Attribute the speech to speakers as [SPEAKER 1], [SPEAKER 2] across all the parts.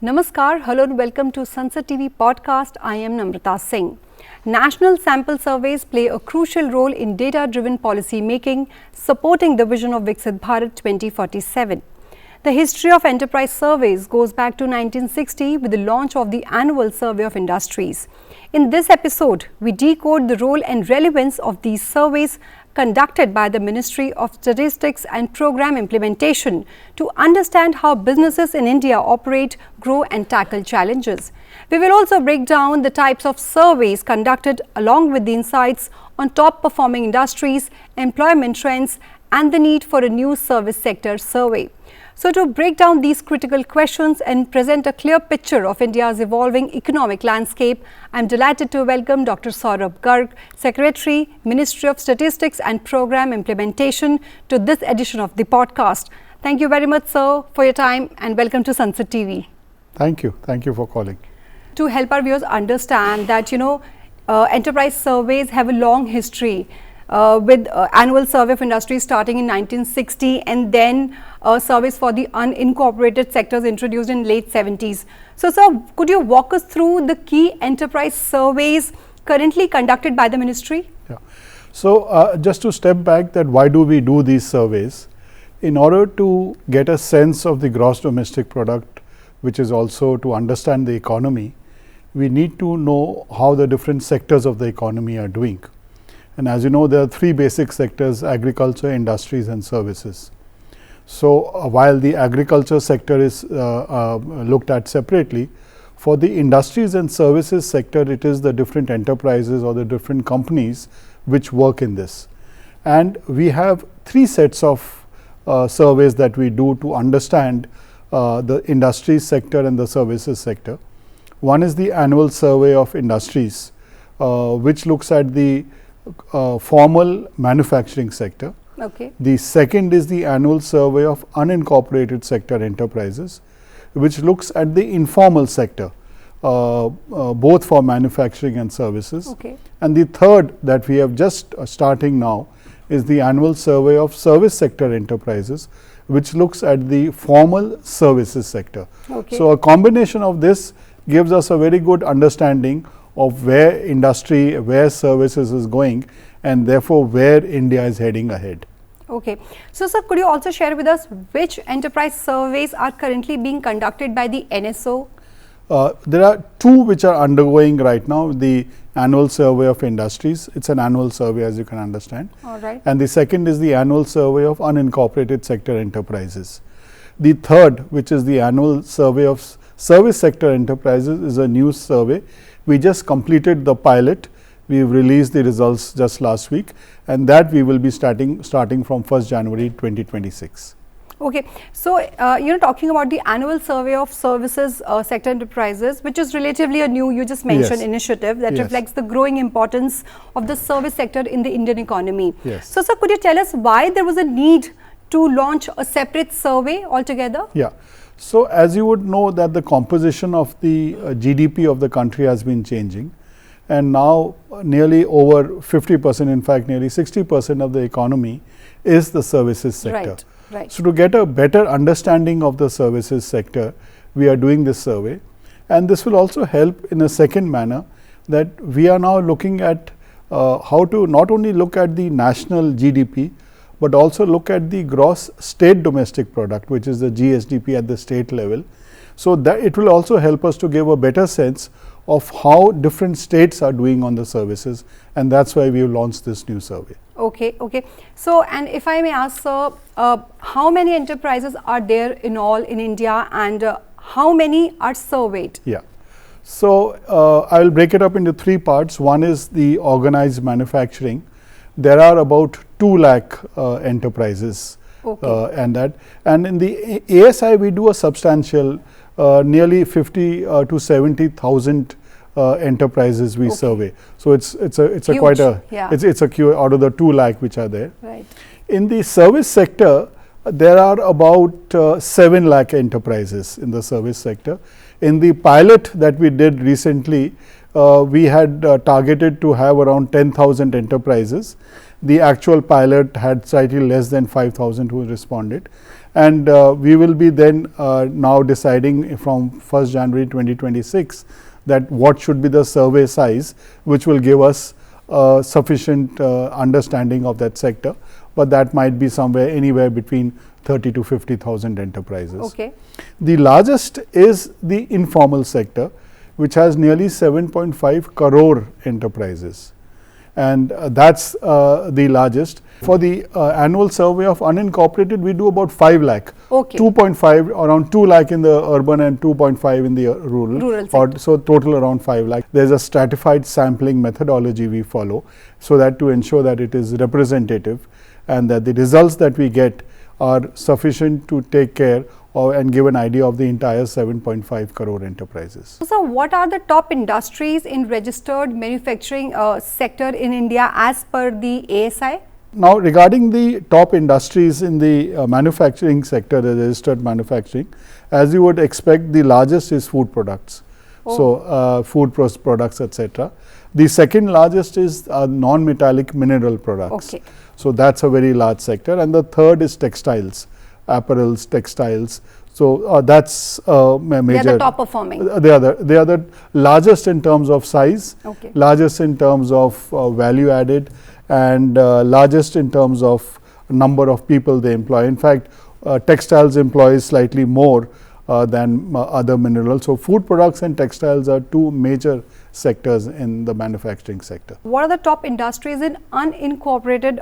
[SPEAKER 1] Namaskar, hello and welcome to Sansad TV podcast. I am Namrata Singh. National sample surveys play a crucial role in data-driven policy making, supporting the vision of Viksit Bharat 2047. The history of enterprise surveys goes back to 1960 with the launch of the annual survey of industries. In this episode, we decode the role and relevance of these surveys conducted by the Ministry of Statistics and Program Implementation to understand how businesses in India operate, grow and tackle challenges. We will also break down the types of surveys conducted along with the insights on top performing industries, employment trends and the need for a new service sector survey. So to break down these critical questions and present a clear picture of India's evolving economic landscape, I am delighted to welcome Dr. Saurabh Garg, Secretary, Ministry of Statistics and Program Implementation, to this edition of the podcast. Thank you very much, sir, for your time and welcome to Sansad TV.
[SPEAKER 2] Thank you. Thank you for calling.
[SPEAKER 1] To help our viewers understand that, enterprise surveys have a long history. With annual survey of industries starting in 1960 and then surveys for the unincorporated sectors introduced in late 70s. So, sir, could you walk us through the key enterprise surveys currently conducted by the ministry?
[SPEAKER 2] Yeah. So, just to step back, that why do we do these surveys? In order to get a sense of the gross domestic product, which is also to understand the economy, we need to know how the different sectors of the economy are doing. And as you know, there are three basic sectors: agriculture, industries and services. So, while the agriculture sector is looked at separately, for the industries and services sector, it is the different enterprises or the different companies which work in this. And we have three sets of surveys that we do to understand the industries sector and the services sector. One is the annual survey of industries, which looks at the formal manufacturing sector.
[SPEAKER 1] Okay.
[SPEAKER 2] The second is the annual survey of unincorporated sector enterprises, which looks at the informal sector, both for manufacturing and services.
[SPEAKER 1] Okay.
[SPEAKER 2] And the third that we have just starting now is the annual survey of service sector enterprises, which looks at the formal services sector.
[SPEAKER 1] Okay.
[SPEAKER 2] So, a combination of this gives us a very good understanding of where industry, where services is going, and therefore where India is heading ahead.
[SPEAKER 1] Okay. So, sir, could you also share with us which enterprise surveys are currently being conducted by the NSO?
[SPEAKER 2] There are two which are undergoing right now. The annual survey of industries, it's an annual survey, as you can understand.
[SPEAKER 1] All right.
[SPEAKER 2] And the second is the annual survey of unincorporated sector enterprises. The third, which is the annual survey of service sector enterprises, is a new survey. We just completed the pilot. We released the results just last week, and that we will be starting from 1st January 2026.
[SPEAKER 1] Okay. So, talking about the annual survey of services sector enterprises, which is relatively a new, you just mentioned,
[SPEAKER 2] Yes.
[SPEAKER 1] initiative that
[SPEAKER 2] Yes.
[SPEAKER 1] reflects the growing importance of the service sector in the Indian economy.
[SPEAKER 2] Yes.
[SPEAKER 1] So, sir, could you tell us why there was a need to launch a separate survey altogether?
[SPEAKER 2] Yeah. So, as you would know that the composition of the GDP of the country has been changing, and now nearly over 50%, in fact nearly 60% of the economy is the services sector.
[SPEAKER 1] Right, right.
[SPEAKER 2] So, to get a better understanding of the services sector, we are doing this survey, and this will also help in a second manner, that we are now looking at how to not only look at the national GDP, but also look at the gross state domestic product, which is the GSDP at the state level. So, that it will also help us to give a better sense of how different states are doing on the services, and that is why we have launched this new survey.
[SPEAKER 1] Okay, okay. So, and if I may ask, sir, how many enterprises are there in all in India, and how many are surveyed?
[SPEAKER 2] Yeah. So, I will break it up into three parts. One is the organized manufacturing. There are about 2 lakh enterprises.
[SPEAKER 1] Okay.
[SPEAKER 2] And in the ASI we do a substantial nearly 50 to 70,000 enterprises we survey. So, it's a quite a,
[SPEAKER 1] yeah.
[SPEAKER 2] it's a queue out of the 2 lakh which are there.
[SPEAKER 1] Right.
[SPEAKER 2] In the service sector, there are about 7 lakh enterprises in the service sector. In the pilot that we did recently, we had targeted to have around 10,000 enterprises, The actual pilot had slightly less than 5,000 who responded, and we will be then now deciding from 1st January 2026 that what should be the survey size, which will give us sufficient understanding of that sector, but that might be anywhere between 30 to 50,000 enterprises.
[SPEAKER 1] Okay.
[SPEAKER 2] The largest is the informal sector, which has nearly 7.5 crore enterprises, and that's the largest. For the annual survey of unincorporated, we do about 5 lakh,
[SPEAKER 1] Okay.
[SPEAKER 2] 2.5, around 2 lakh in the urban and 2.5 in the rural
[SPEAKER 1] sector.
[SPEAKER 2] so total around 5 lakh. There is a stratified sampling methodology we follow, so that to ensure that it is representative and that the results that we get are sufficient to take care and give an idea of the entire 7.5 crore enterprises.
[SPEAKER 1] So, what are the top industries in registered manufacturing sector in India as per the ASI?
[SPEAKER 2] Now, regarding the top industries in the manufacturing sector, the registered manufacturing, as you would expect, the largest is food products.
[SPEAKER 1] Oh.
[SPEAKER 2] So, food products, etc. The second largest is non-metallic mineral products.
[SPEAKER 1] Okay.
[SPEAKER 2] So, that's a very large sector, and the third is textiles, apparels, textiles. So, that's major.
[SPEAKER 1] They are the top performing.
[SPEAKER 2] They are the largest in terms of size,
[SPEAKER 1] Okay.
[SPEAKER 2] largest in terms of value added, and largest in terms of number of people they employ. In fact, textiles employs slightly more than other minerals. So, food products and textiles are two major sectors in the manufacturing sector.
[SPEAKER 1] What are the top industries in unincorporated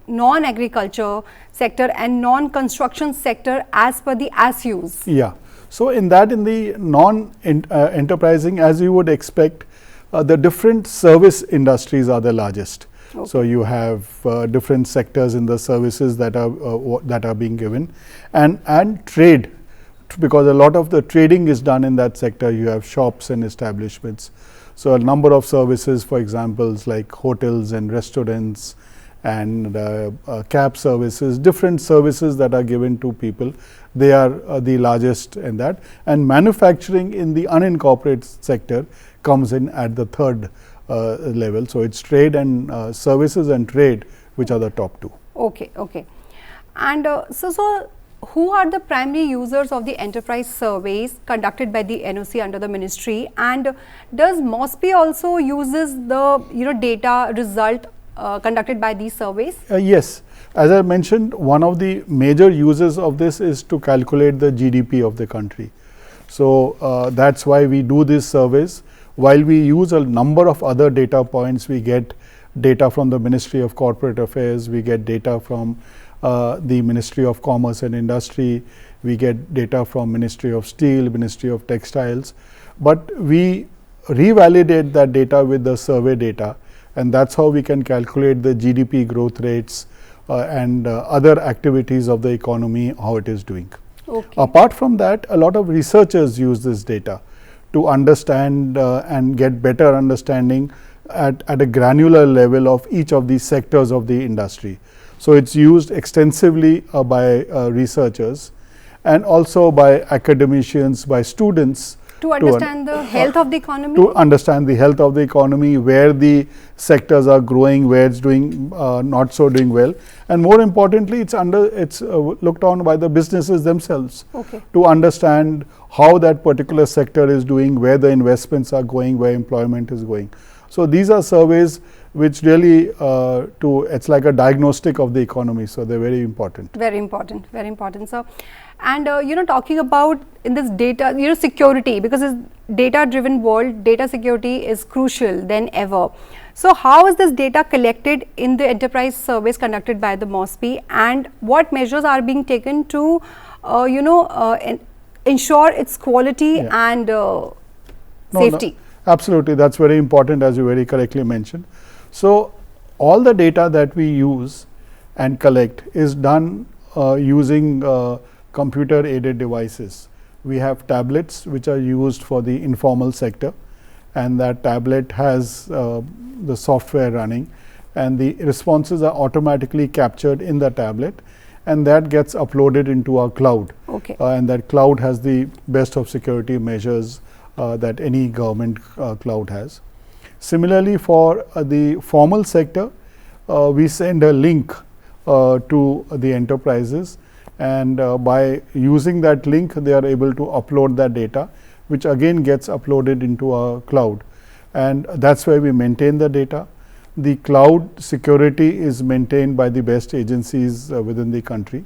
[SPEAKER 1] non-agriculture sector and non-construction sector as per the ASUSE?
[SPEAKER 2] Yeah. So, in the non-enterprising, as you would expect, the different service industries are the largest.
[SPEAKER 1] Okay.
[SPEAKER 2] So, you have different sectors in the services that are being given, and trade, because a lot of the trading is done in that sector. You have shops and establishments. So, a number of services, for example, like hotels and restaurants and cab services, different services that are given to people, they are the largest in that. And manufacturing in the unincorporated sector comes in at the third level. So, it's trade and services and trade which are the top two.
[SPEAKER 1] Okay, okay. And so who are the primary users of the enterprise surveys conducted by the NOC under the ministry, and does MOSPI also uses the data result conducted by these surveys?
[SPEAKER 2] Yes, as I mentioned, one of the major uses of this is to calculate the GDP of the country. So, that's why we do these surveys. While we use a number of other data points, we get data from the Ministry of Corporate Affairs, we get data from the Ministry of Commerce and Industry, we get data from Ministry of Steel, Ministry of Textiles, but we revalidate that data with the survey data, and that's how we can calculate the GDP growth rates and other activities of the economy, how it is doing.
[SPEAKER 1] Okay.
[SPEAKER 2] Apart from that, a lot of researchers use this data to understand and get better understanding at a granular level of each of these sectors of the industry. So, it's used extensively by researchers and also by academicians, by students.
[SPEAKER 1] To understand the health of the economy?
[SPEAKER 2] To understand the health of the economy, where the sectors are growing, where it's doing not so doing well, and more importantly, it's looked on by the businesses themselves.
[SPEAKER 1] Okay.
[SPEAKER 2] To understand how that particular sector is doing, where the investments are going, where employment is going. So, these are surveys which really it's like a diagnostic of the economy. So, they're very important.
[SPEAKER 1] Very important, very important, sir. And talking about in this data, security, because it's data driven world, data security is crucial than ever. So, how is this data collected in the enterprise surveys conducted by the MOSPI, and what measures are being taken to ensure its quality and safety?
[SPEAKER 2] No, absolutely, that's very important, as you very correctly mentioned. So, all the data that we use and collect is done using computer aided devices. We have tablets which are used for the informal sector, and that tablet has the software running, and the responses are automatically captured in the tablet, and that gets uploaded into our cloud.
[SPEAKER 1] Okay.
[SPEAKER 2] And that cloud has the best of security measures that any government cloud has. Similarly, for the formal sector, we send a link to the enterprises, and by using that link they are able to upload that data, which again gets uploaded into a cloud, and that's where we maintain the data. The cloud security is maintained by the best agencies within the country,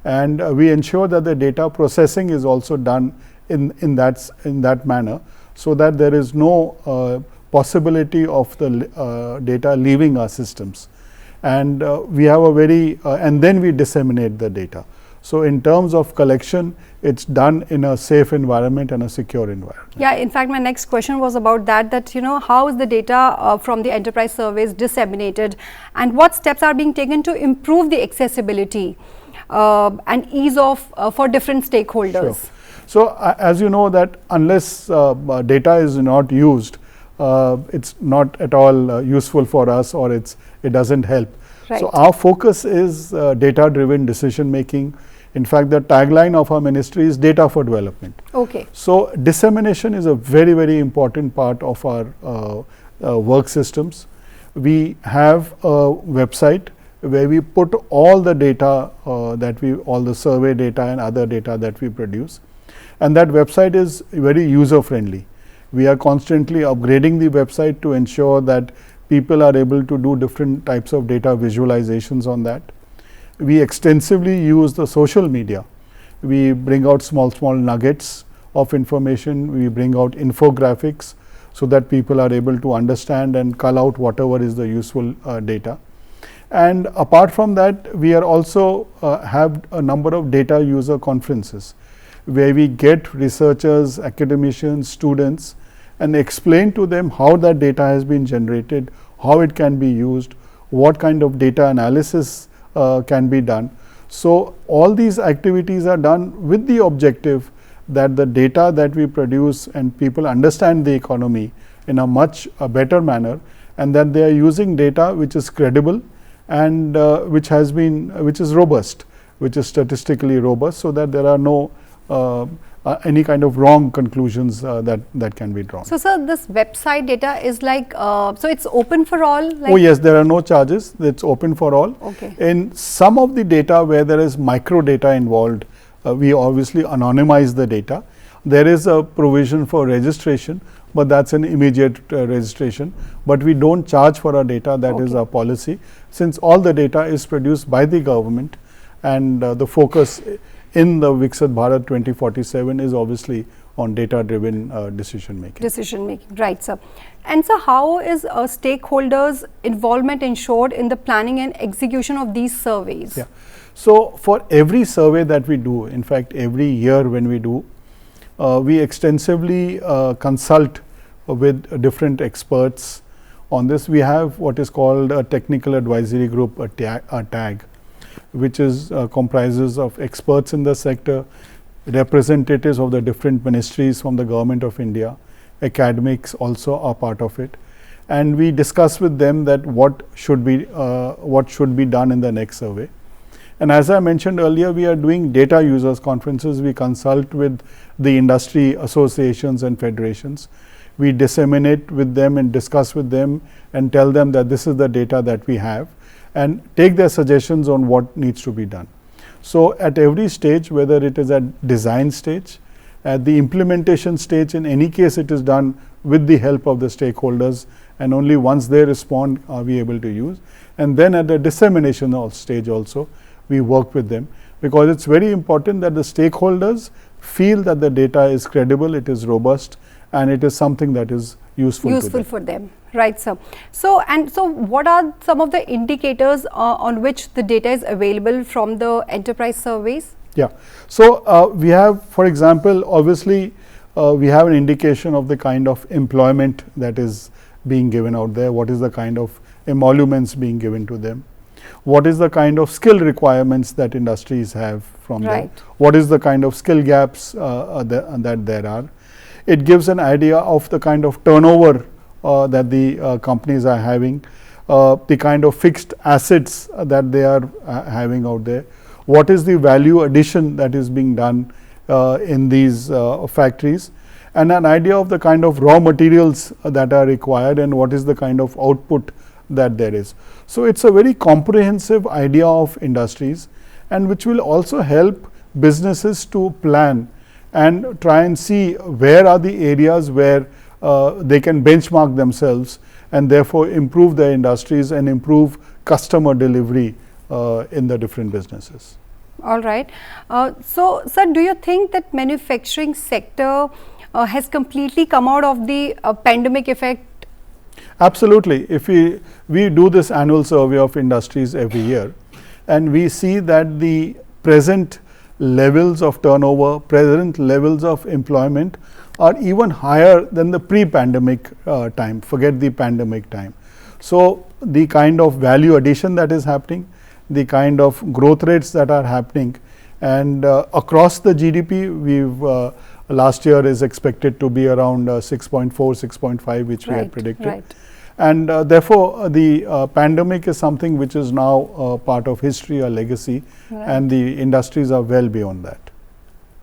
[SPEAKER 2] and we ensure that the data processing is also done in that manner, so that there is no possibility of the data leaving our systems. And we have a very and then we disseminate the data. So in terms of collection, it's done in a safe environment and a secure environment.
[SPEAKER 1] Yeah, in fact, my next question was about that, how is the data from the enterprise surveys disseminated, and what steps are being taken to improve the accessibility and ease of for different stakeholders?
[SPEAKER 2] Sure. So as you know that unless data is not used, it's not at all useful for us, or it doesn't help.
[SPEAKER 1] Right.
[SPEAKER 2] So our focus is data driven decision making. In fact, the tagline of our ministry is data for development.
[SPEAKER 1] Okay.
[SPEAKER 2] So dissemination is a very, very important part of our work systems. We have a website where we put all the data all the survey data and other data that we produce, and that website is very user friendly. We are constantly upgrading the website to ensure that people are able to do different types of data visualizations on that. We extensively use the social media. We bring out small nuggets of information. We bring out infographics so that people are able to understand and cull out whatever is the useful data. And apart from that, we are also have a number of data user conferences where we get researchers, academicians, students, and explain to them how that data has been generated, how it can be used, what kind of data analysis can be done. So all these activities are done with the objective that the data that we produce and people understand the economy in a much better manner, and that they are using data which is credible and which is robust, which is statistically robust, so that there are no any kind of wrong conclusions that can be drawn.
[SPEAKER 1] So sir, this website data is like, so it's open for all? Like
[SPEAKER 2] oh yes, there are no charges, it's open for all.
[SPEAKER 1] Okay.
[SPEAKER 2] In some of the data where there is micro data involved, we obviously anonymize the data. There is a provision for registration, but that's an immediate registration, but we don't charge for our data. That is our policy, since all the data is produced by the government, and the focus in the Viksit Bharat 2047 is obviously on data driven decision making.
[SPEAKER 1] Right, sir. And so how is stakeholders involvement ensured in the planning and execution of these surveys?
[SPEAKER 2] Yeah. So for every survey that we do, in fact every year when we do, we extensively consult with different experts on this. We have what is called a technical advisory group, a TAG, which is comprises of experts in the sector, representatives of the different ministries from the Government of India, academics also are part of it, and we discuss with them that what should be done in the next survey. And as I mentioned earlier, we are doing data users conferences. We consult with the industry associations and federations. We disseminate with them and discuss with them and tell them that this is the data that we have, and take their suggestions on what needs to be done. So at every stage, whether it is at design stage, at the implementation stage, in any case it is done with the help of the stakeholders, and only once they respond are we able to use. And then at the dissemination stage also, we work with them, because it's very important that the stakeholders feel that the data is credible, it is robust, and it is something that is useful
[SPEAKER 1] for them. Right, sir. So what are some of the indicators on which the data is available from the enterprise surveys?
[SPEAKER 2] Yeah. So we have, for example, obviously we have an indication of the kind of employment that is being given out there, what is the kind of emoluments being given to them, what is the kind of skill requirements that industries have from them, what is the kind of skill gaps that there are. It gives an idea of the kind of turnover that the companies are having, the kind of fixed assets that they are having out there, what is the value addition that is being done in these factories, and an idea of the kind of raw materials that are required, and what is the kind of output that there is. So, it is a very comprehensive idea of industries, and which will also help businesses to plan and try and see where are the areas where they can benchmark themselves and therefore improve their industries and improve customer delivery in the different businesses.
[SPEAKER 1] All right. So, sir, do you think that manufacturing sector has completely come out of the pandemic effect?
[SPEAKER 2] Absolutely. If we do this annual survey of industries every year, and we see that the present levels of turnover, present levels of employment are even higher than the pre-pandemic time, forget the pandemic time. So, the kind of value addition that is happening, the kind of growth rates that are happening, and across the GDP, we've last year is expected to be around 6.4, 6.5, which we had predicted.
[SPEAKER 1] Right.
[SPEAKER 2] And therefore, the pandemic is something which is now part of history or legacy, and the industries are well beyond that.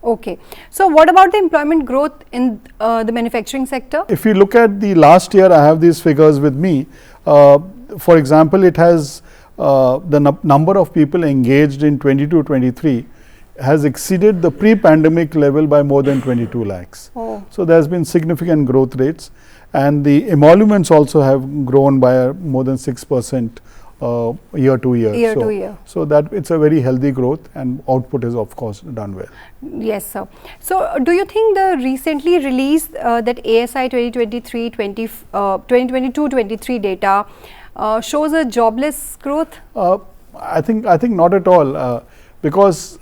[SPEAKER 1] Okay. So, what about the employment growth in the manufacturing sector?
[SPEAKER 2] If you look at the last year, I have these figures with me. For example, it has the number of people engaged in 22-23 has exceeded the pre-pandemic level by more than 22 lakhs.
[SPEAKER 1] Oh.
[SPEAKER 2] So, there has been significant growth rates, and the emoluments also have grown by more than 6% year to year. So, that it's a very healthy growth, and output is of course done well.
[SPEAKER 1] Yes, sir. So, do you think the recently released that ASI 2022-23 data shows a jobless growth?
[SPEAKER 2] I think not at all, because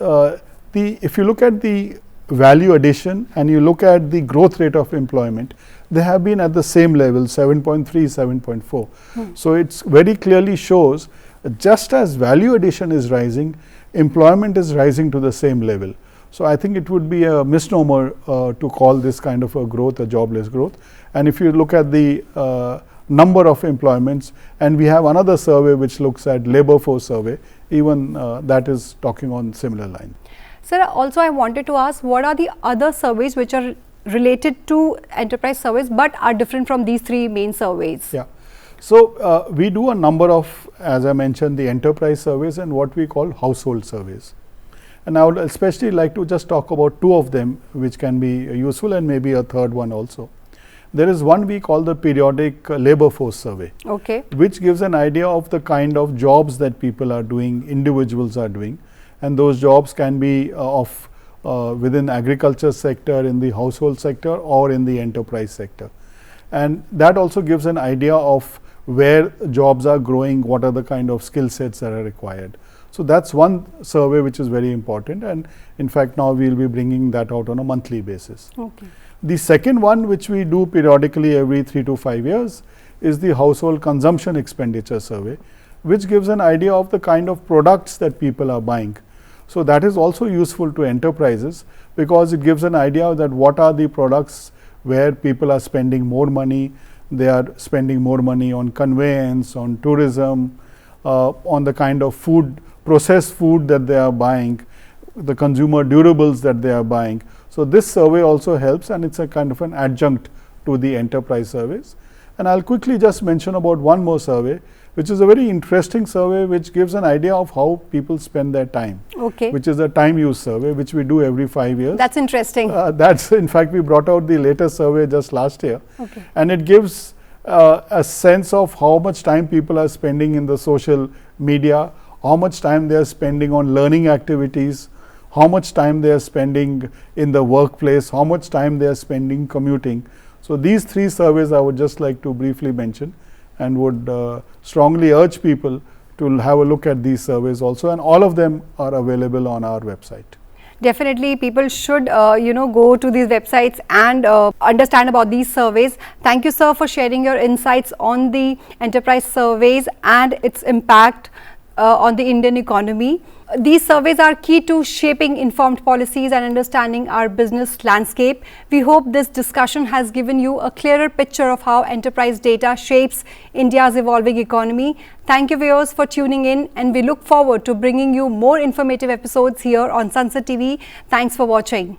[SPEAKER 2] if you look at the value addition and you look at the growth rate of employment, they have been at the same level, 7.3, 7.4. So, it's very clearly shows just as value addition is rising, employment is rising to the same level. So, I think it would be a misnomer to call this kind of a growth a jobless growth. And if you look at the number of employments, and we have another survey which looks at labor force survey, even that is talking on similar line.
[SPEAKER 1] Sir, also I wanted to ask, what are the other surveys which are related to enterprise surveys but are different from these three main surveys?
[SPEAKER 2] Yeah. So, we do a number of, as I mentioned, the enterprise surveys and what we call household surveys. And I would especially like to just talk about two of them which can be useful, and maybe a third one also. There is one we call the periodic labor force survey, which gives an idea of the kind of jobs that people are doing, individuals are doing, and those jobs can be of within agriculture sector, in the household sector, or in the enterprise sector. And that also gives an idea of where jobs are growing, what are the kind of skill sets that are required. So, that is one survey which is very important, and in fact, now we will be bringing that out on a monthly basis.
[SPEAKER 1] Okay.
[SPEAKER 2] The second one, which we do periodically every 3 to 5 years, is the household consumption expenditure survey, which gives an idea of the kind of products that people are buying. So, that is also useful to enterprises, because it gives an idea that what are the products where people are spending more money. They are spending more money on conveyance, on tourism, on the kind of food, processed food that they are buying, the consumer durables that they are buying. So, this survey also helps, and it is a kind of an adjunct to the enterprise surveys. And I will quickly just mention about one more survey, which is a very interesting survey which gives an idea of how people spend their time, which is a time use survey which we do every 5 years.
[SPEAKER 1] That's interesting.
[SPEAKER 2] That's in fact, we brought out the latest survey just last year, and it gives a sense of how much time people are spending in the social media, how much time they are spending on learning activities, how much time they are spending in the workplace, how much time they are spending commuting. So, these three surveys I would just like to briefly mention, and would strongly urge people to have a look at these surveys also, and all of them are available on our website.
[SPEAKER 1] Definitely, people should go to these websites and understand about these surveys. Thank you, sir, for sharing your insights on the enterprise surveys and its impact on the Indian economy. These surveys are key to shaping informed policies and understanding our business landscape. We hope this discussion has given you a clearer picture of how enterprise data shapes India's evolving economy. Thank you, viewers, for tuning in, and we look forward to bringing you more informative episodes here on Sansad TV. Thanks for watching.